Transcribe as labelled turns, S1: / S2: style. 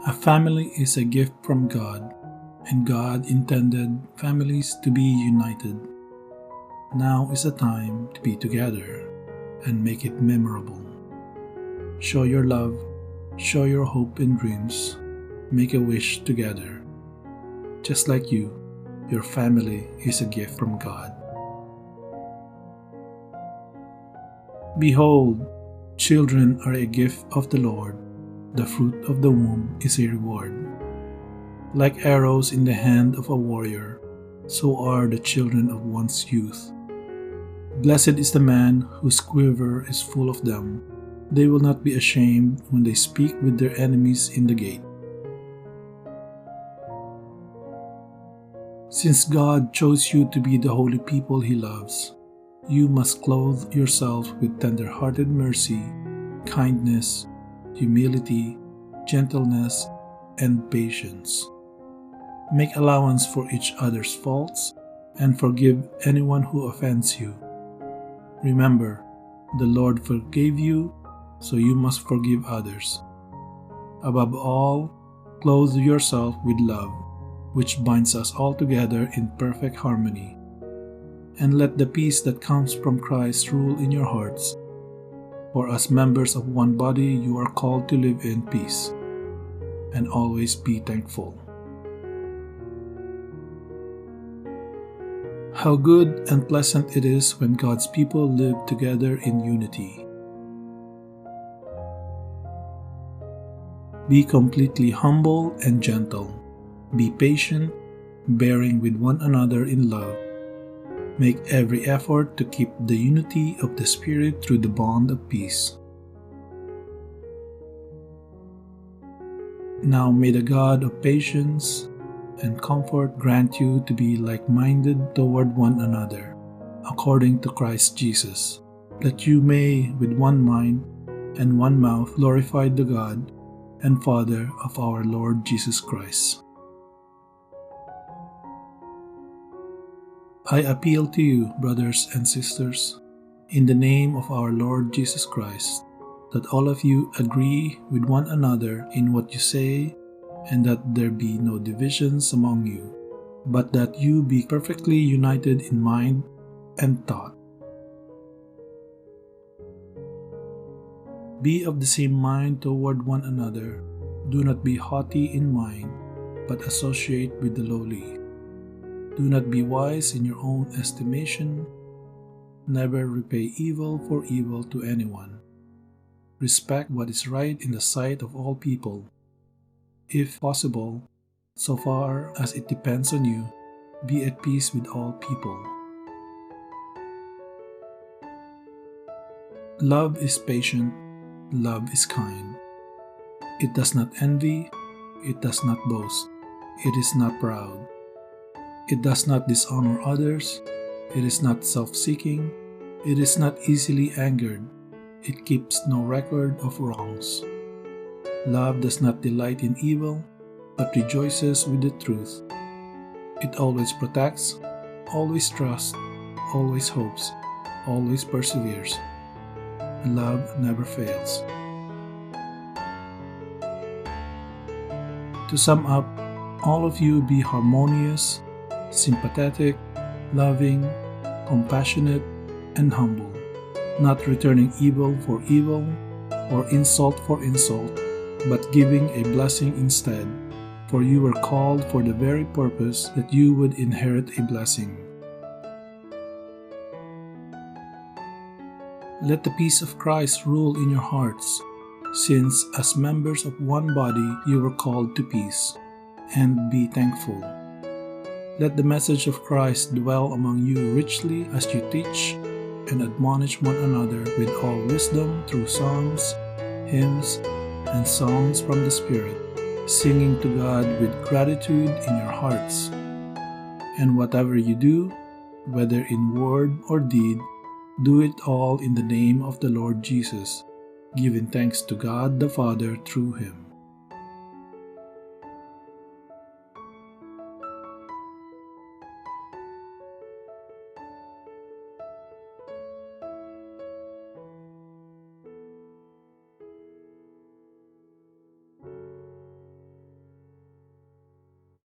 S1: A family is a gift from God, and God intended families to be united. Now is the time to be together and make it memorable. Show your love, show your hope and dreams, make a wish together. Just like you, your family is a gift from God. Behold, children are a gift of the Lord. The fruit of the womb is a reward. Like arrows in the hand of a warrior, so are the children of one's youth. Blessed is the man whose quiver is full of them. They will not be ashamed when they speak with their enemies in the gate. Since God chose you to be the holy people He loves, you must clothe yourself with tender-hearted mercy, kindness, humility, gentleness, and patience. Make allowance for each other's faults and forgive anyone who offends you. Remember, the Lord forgave you, so you must forgive others. Above all, clothe yourself with love, which binds us all together in perfect harmony. And let the peace that comes from Christ rule in your hearts. For as members of one body, you are called to live in peace, and always be thankful. How good and pleasant it is when God's people live together in unity. Be completely humble and gentle. Be patient, bearing with one another in love. Make every effort to keep the unity of the Spirit through the bond of peace. Now may the God of patience and comfort grant you to be like-minded toward one another, according to Christ Jesus, that you may with one mind and one mouth glorify the God and Father of our Lord Jesus Christ. I appeal to you, brothers and sisters, in the name of our Lord Jesus Christ, that all of you agree with one another in what you say, and that there be no divisions among you, but that you be perfectly united in mind and thought. Be of the same mind toward one another. Do not be haughty in mind, but associate with the lowly. Do not be wise in your own estimation. Never repay evil for evil to anyone. Respect what is right in the sight of all people. If possible, so far as it depends on you, be at peace with all people. Love is patient, love is kind. It does not envy, it does not boast, it is not proud. It does not dishonor others, it is not self-seeking, it is not easily angered, it keeps no record of wrongs. Love does not delight in evil, but rejoices with the truth. It always protects, always trusts, always hopes, always perseveres. Love never fails. To sum up, all of you be harmonious, sympathetic, loving, compassionate, and humble, not returning evil for evil or insult for insult, but giving a blessing instead, for you were called for the very purpose that you would inherit a blessing. Let the peace of Christ rule in your hearts, since as members of one body you were called to peace, and be thankful. Let the message of Christ dwell among you richly as you teach and admonish one another with all wisdom through psalms, hymns, and songs from the Spirit, singing to God with gratitude in your hearts. And whatever you do, whether in word or deed, do it all in the name of the Lord Jesus, giving thanks to God the Father through Him.